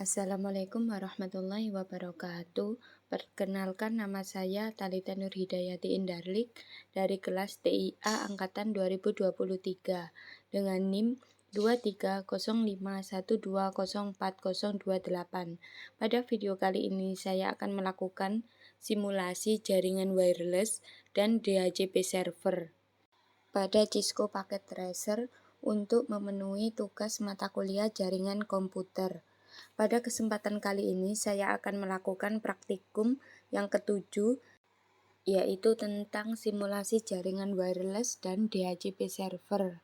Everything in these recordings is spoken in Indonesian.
Assalamualaikum warahmatullahi wabarakatuh. Perkenalkan, nama saya Talita Nurhidayati Indarlik dari kelas TIA Angkatan 2023 dengan NIM 23051204028. Pada video kali ini saya akan melakukan simulasi jaringan wireless dan DHCP server pada Cisco Packet Tracer untuk memenuhi tugas mata kuliah jaringan komputer. Pada kesempatan kali ini saya akan melakukan praktikum yang ketujuh, yaitu tentang simulasi jaringan wireless dan DHCP server.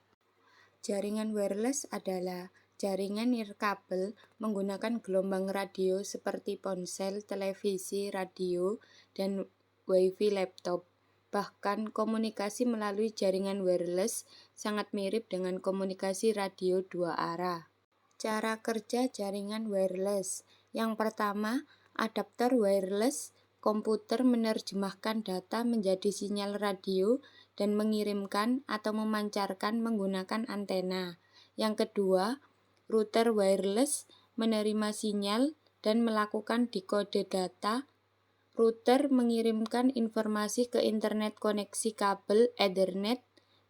Jaringan wireless adalah jaringan nirkabel menggunakan gelombang radio seperti ponsel, televisi, radio, dan WiFi laptop. Bahkan komunikasi melalui jaringan wireless sangat mirip dengan komunikasi radio dua arah. Cara kerja jaringan wireless. Yang pertama, adapter wireless komputer menerjemahkan data menjadi sinyal radio dan mengirimkan atau memancarkan menggunakan antena. Yang kedua, router wireless menerima sinyal dan melakukan dekode data. Router mengirimkan informasi ke internet koneksi kabel Ethernet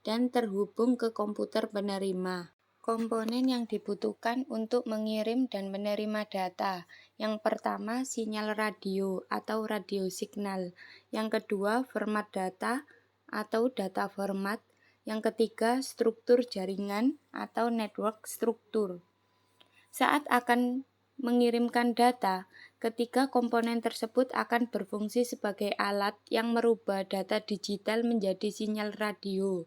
dan terhubung ke komputer penerima. Komponen yang dibutuhkan untuk mengirim dan menerima data. Yang pertama, sinyal radio atau radio signal. Yang kedua, format data atau data format. Yang ketiga, struktur jaringan atau network struktur. Saat akan mengirimkan data, ketiga komponen tersebut akan berfungsi sebagai alat yang merubah data digital menjadi sinyal radio.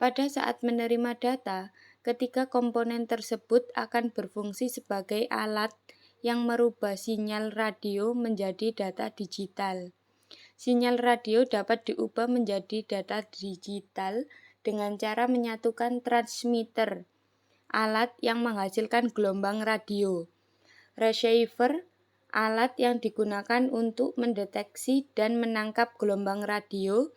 Pada saat menerima data, ketiga komponen tersebut akan berfungsi sebagai alat yang merubah sinyal radio menjadi data digital. Sinyal radio dapat diubah menjadi data digital dengan cara menyatukan transmitter, alat yang menghasilkan gelombang radio, receiver, alat yang digunakan untuk mendeteksi dan menangkap gelombang radio,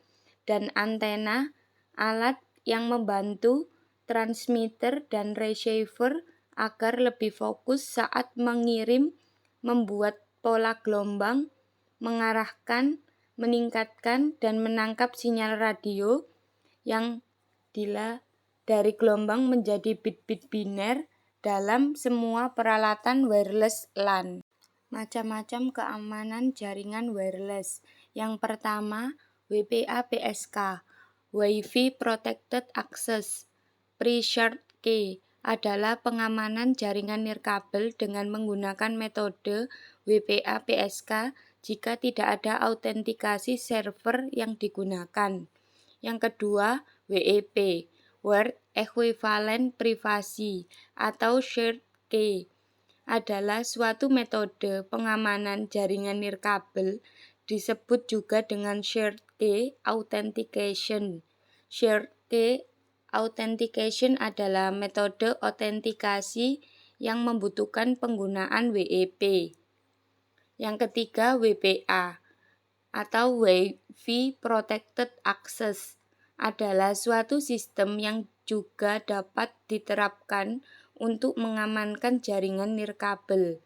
dan antena, alat yang membantu transmitter dan receiver agar lebih fokus saat mengirim, membuat pola gelombang, mengarahkan, meningkatkan, dan menangkap sinyal radio yang dari gelombang menjadi bit-bit biner dalam semua peralatan wireless LAN. Macam-macam keamanan jaringan wireless. Yang pertama, WPA-PSK, Wi-Fi Protected Access. Pre-shared key adalah pengamanan jaringan nirkabel dengan menggunakan metode WPA-PSK jika tidak ada autentikasi server yang digunakan. Yang kedua, WEP, Word Equivalent Privacy atau shared key, adalah suatu metode pengamanan jaringan nirkabel, disebut juga dengan shared key authentication. Shared key authentication adalah metode autentikasi yang membutuhkan penggunaan WEP. Yang ketiga, WPA atau Wi-Fi Protected Access adalah suatu sistem yang juga dapat diterapkan untuk mengamankan jaringan nirkabel.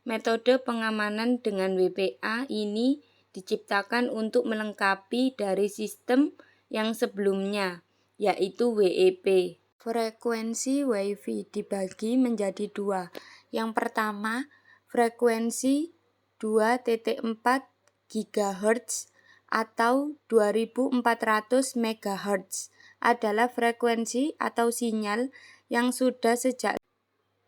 Metode pengamanan dengan WPA ini diciptakan untuk melengkapi dari sistem yang sebelumnya, yaitu WEP. Frekuensi Wi-Fi dibagi menjadi dua. Yang pertama, frekuensi 2.4 GHz atau 2400 MHz adalah frekuensi atau sinyal yang sudah sejak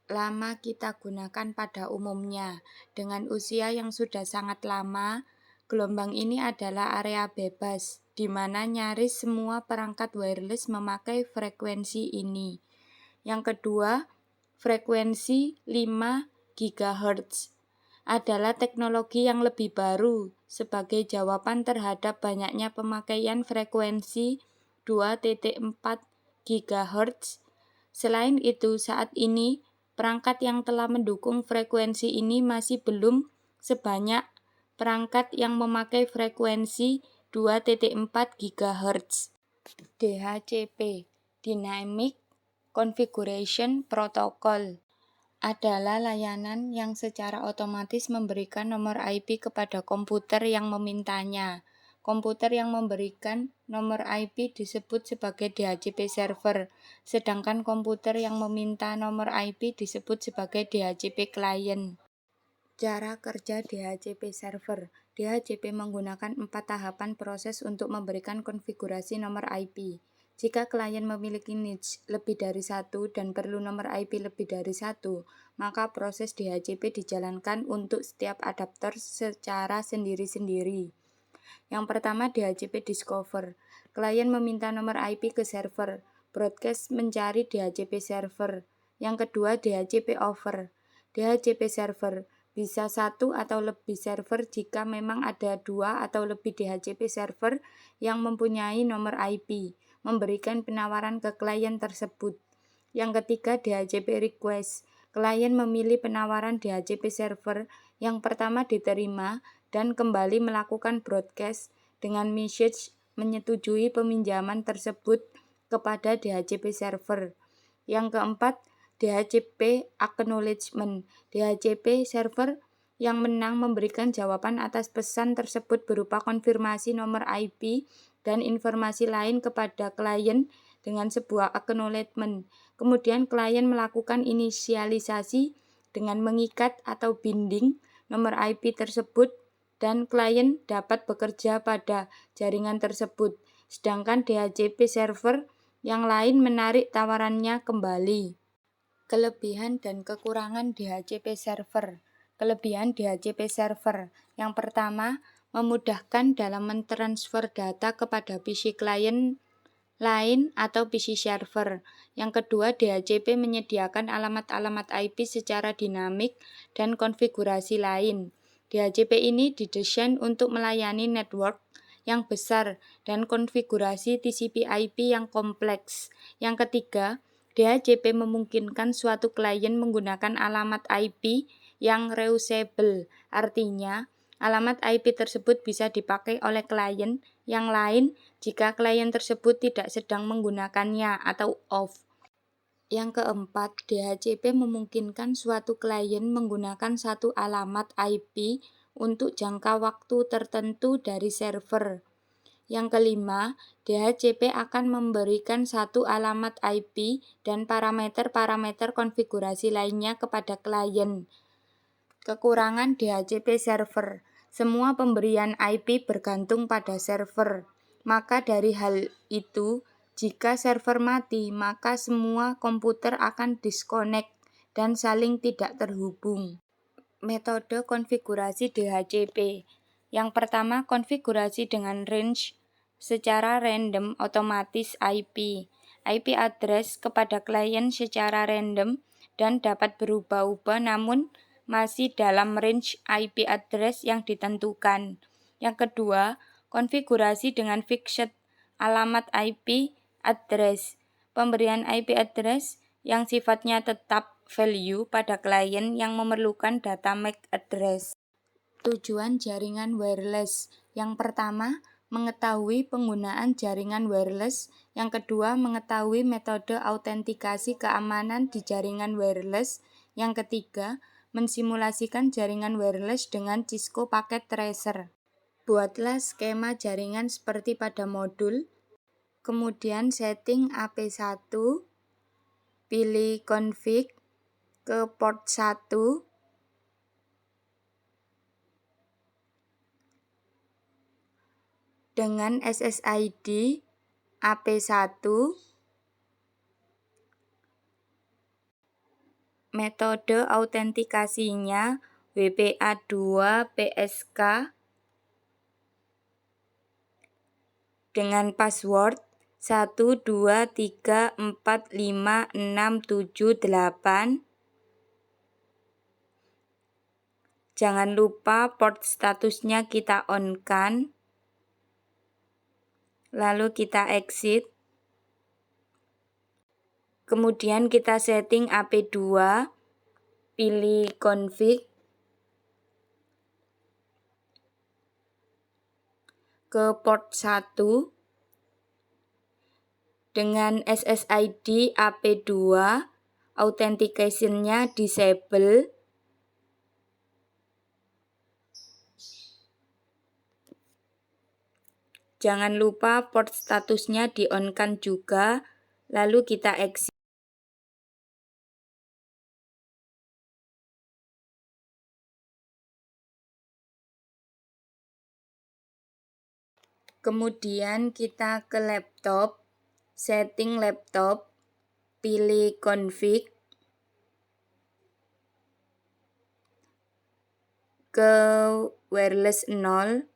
lama kita gunakan pada umumnya. Dengan usia yang sudah sangat lama, gelombang ini adalah area bebas, di mana nyaris semua perangkat wireless memakai frekuensi ini. Yang kedua, frekuensi 5 GHz adalah teknologi yang lebih baru sebagai jawaban terhadap banyaknya pemakaian frekuensi 2.4 GHz. Selain itu, saat ini perangkat yang telah mendukung frekuensi ini masih belum sebanyak perangkat yang memakai frekuensi 2.4 GHz. DHCP, Dynamic Configuration Protocol, adalah layanan yang secara otomatis memberikan nomor IP kepada komputer yang memintanya. Komputer yang memberikan nomor IP disebut sebagai DHCP server, sedangkan komputer yang meminta nomor IP disebut sebagai DHCP client. Cara kerja DHCP server. DHCP menggunakan 4 tahapan proses untuk memberikan konfigurasi nomor IP. Jika klien memiliki niche lebih dari satu dan perlu nomor IP lebih dari satu, maka proses DHCP dijalankan untuk setiap adaptor secara sendiri-sendiri. Yang pertama, DHCP discover. Klien meminta nomor IP ke server. Broadcast mencari DHCP server. Yang kedua, DHCP over. DHCP server bisa satu atau lebih server jika memang ada dua atau lebih DHCP server yang mempunyai nomor IP, memberikan penawaran ke klien tersebut. Yang ketiga, DHCP request. Klien memilih penawaran DHCP server yang pertama diterima dan kembali melakukan broadcast dengan message menyetujui peminjaman tersebut kepada DHCP server. Yang keempat, DHCP acknowledgement. DHCP server yang menang memberikan jawaban atas pesan tersebut berupa konfirmasi nomor IP dan informasi lain kepada klien dengan sebuah acknowledgement. Kemudian klien melakukan inisialisasi dengan mengikat atau binding nomor IP tersebut dan klien dapat bekerja pada jaringan tersebut. Sedangkan DHCP server yang lain menarik tawarannya kembali. Kelebihan dan kekurangan DHCP server. Kelebihan DHCP server. Yang pertama, memudahkan dalam mentransfer data kepada PC klien lain atau PC server. Yang kedua, DHCP menyediakan alamat-alamat IP secara dinamik dan konfigurasi lain. DHCP ini didesain untuk melayani network yang besar dan konfigurasi TCP/IP yang kompleks. Yang ketiga, DHCP memungkinkan suatu klien menggunakan alamat IP yang reusable. Artinya, alamat IP tersebut bisa dipakai oleh klien yang lain jika klien tersebut tidak sedang menggunakannya atau off. Yang keempat, DHCP memungkinkan suatu klien menggunakan satu alamat IP untuk jangka waktu tertentu dari server. Yang kelima, DHCP akan memberikan satu alamat IP dan parameter-parameter konfigurasi lainnya kepada klien. Kekurangan DHCP server. Semua pemberian IP bergantung pada server. Maka dari hal itu, jika server mati, maka semua komputer akan disconnect dan saling tidak terhubung. Metode konfigurasi DHCP. Yang pertama, konfigurasi dengan range secara random otomatis IP. IP address kepada klien secara random dan dapat berubah-ubah namun masih dalam range IP address yang ditentukan. Yang kedua, konfigurasi dengan fixed alamat IP address. Pemberian IP address yang sifatnya tetap value pada klien yang memerlukan data MAC address. Tujuan jaringan wireless. Yang pertama, mengetahui penggunaan jaringan wireless. Yang kedua, mengetahui metode autentikasi keamanan di jaringan wireless. Yang ketiga, mensimulasikan jaringan wireless dengan Cisco Packet Tracer. Buatlah skema jaringan seperti pada modul. Kemudian setting AP1, pilih config ke port 1, dengan SSID AP1, metode autentikasinya WPA2 PSK dengan password 123456778. Jangan lupa port statusnya kita on-kan. Lalu kita exit. Kemudian kita setting AP2, pilih config ke port 1 dengan SSID AP2 authentication-nya disable. Jangan lupa port statusnya di-on-kan juga, lalu kita exit. Kemudian kita ke laptop, setting laptop, pilih config, ke wireless 0,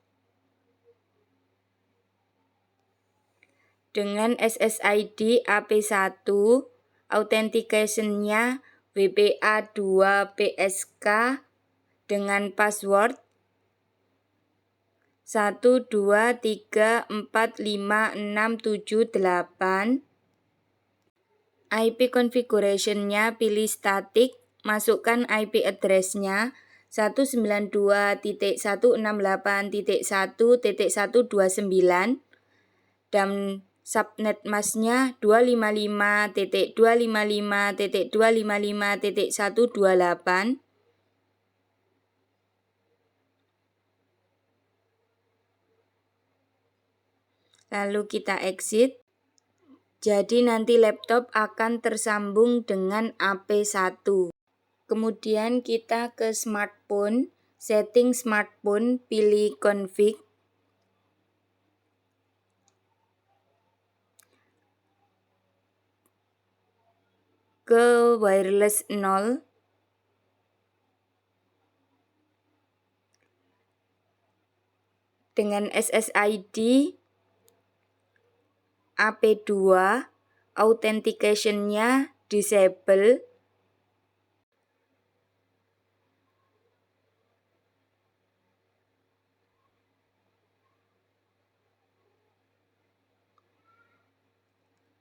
dengan SSID AP1, authentication-nya WPA2PSK dengan password 123456788. IP configuration-nya pilih static, masukkan IP address-nya 192.168.1.129 dan subnet mask-nya 255.255.255.128. Lalu kita exit. Jadi nanti laptop akan tersambung dengan AP1. Kemudian kita ke smartphone, setting smartphone, pilih config, ke wireless 0, dengan SSID AP2, authentication-nya disable.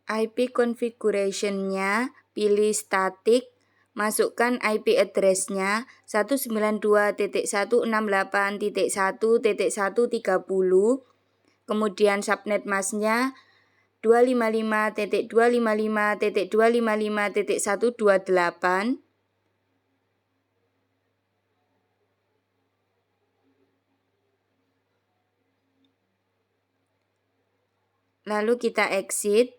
IP configuration-nya pilih static, masukkan IP address-nya 192.168.1.130, kemudian subnet mask-nya 255.255.255.128. Lalu kita exit.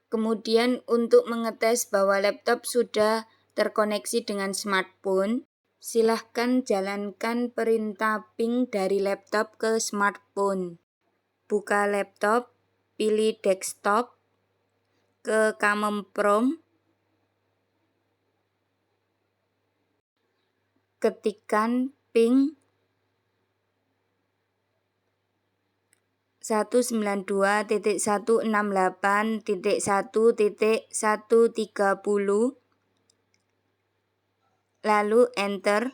Kemudian untuk mengetes bahwa laptop sudah terkoneksi dengan smartphone, silahkan jalankan perintah ping dari laptop ke smartphone. Buka laptop, pilih desktop, ke command prompt, ketikkan ping 192.168.1.130, lalu enter,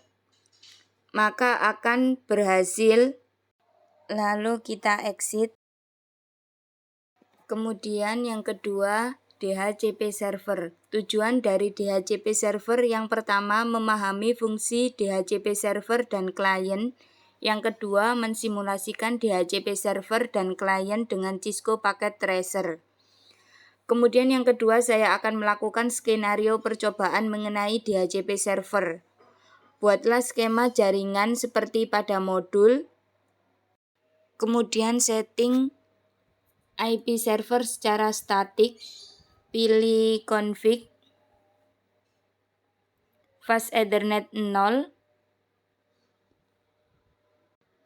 maka akan berhasil. Lalu kita exit. Kemudian yang kedua, DHCP server. Tujuan dari DHCP server yang pertama memahami fungsi DHCP server dan klien. Yang kedua, mensimulasikan DHCP server dan klien dengan Cisco Packet Tracer. Kemudian yang kedua, saya akan melakukan skenario percobaan mengenai DHCP server. Buatlah skema jaringan seperti pada modul. Kemudian setting IP server secara statik, pilih config, fast Ethernet 0,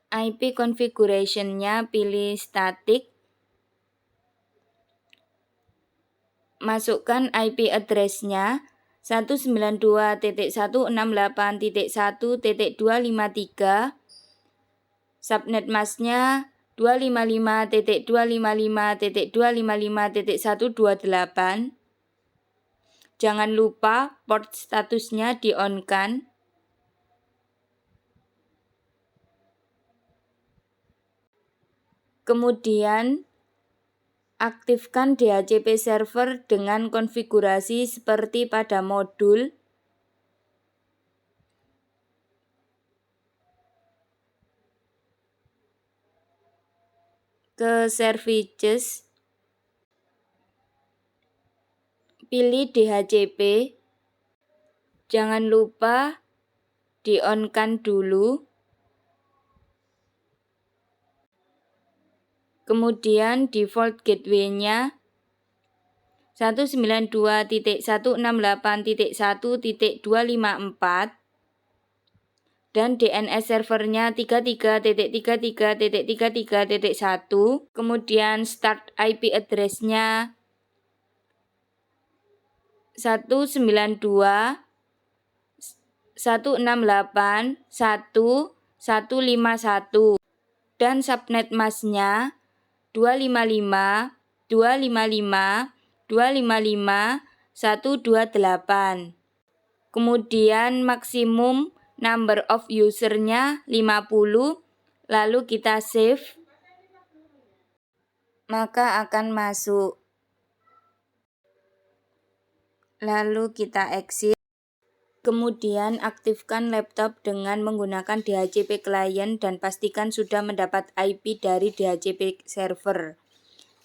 IP configuration-nya pilih statik, masukkan IP address-nya 192.168.1.253, subnet mask-nya 255.255.255.128. Jangan lupa port statusnya di-on-kan. Kemudian aktifkan DHCP server dengan konfigurasi seperti pada modul. Ke services, pilih DHCP. Jangan lupa di-on-kan dulu. Kemudian default gateway-nya 192.168.1.254 dan DNS servernya 33.33.33.1. Kemudian start IP address-nya 192.168.1.151 dan subnet mask-nya 255.255.255.128. Kemudian maksimum number of user-nya 50, lalu kita save, maka akan masuk. Lalu kita exit. Kemudian aktifkan laptop dengan menggunakan DHCP client dan pastikan sudah mendapat IP dari DHCP server.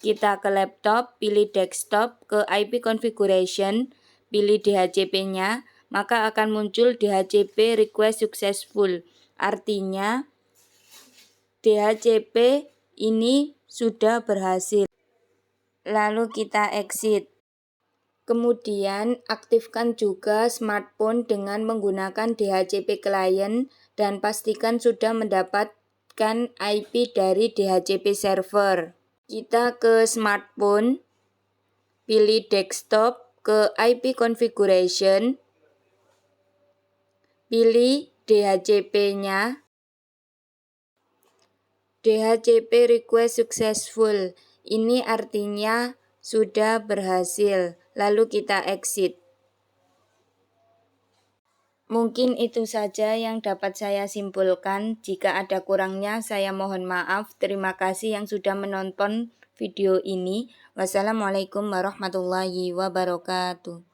Kita ke laptop, pilih desktop, ke IP configuration, pilih DHCP-nya, maka akan muncul DHCP request successful. Artinya DHCP ini sudah berhasil. Lalu kita exit. Kemudian aktifkan juga smartphone dengan menggunakan DHCP client dan pastikan sudah mendapatkan IP dari DHCP server. Kita ke smartphone, pilih desktop, ke IP configuration, pilih DHCP-nya, DHCP request successful. Ini artinya sudah berhasil. Lalu kita exit. Mungkin itu saja yang dapat saya simpulkan. Jika ada kurangnya, saya mohon maaf. Terima kasih yang sudah menonton video ini. Wassalamualaikum warahmatullahi wabarakatuh.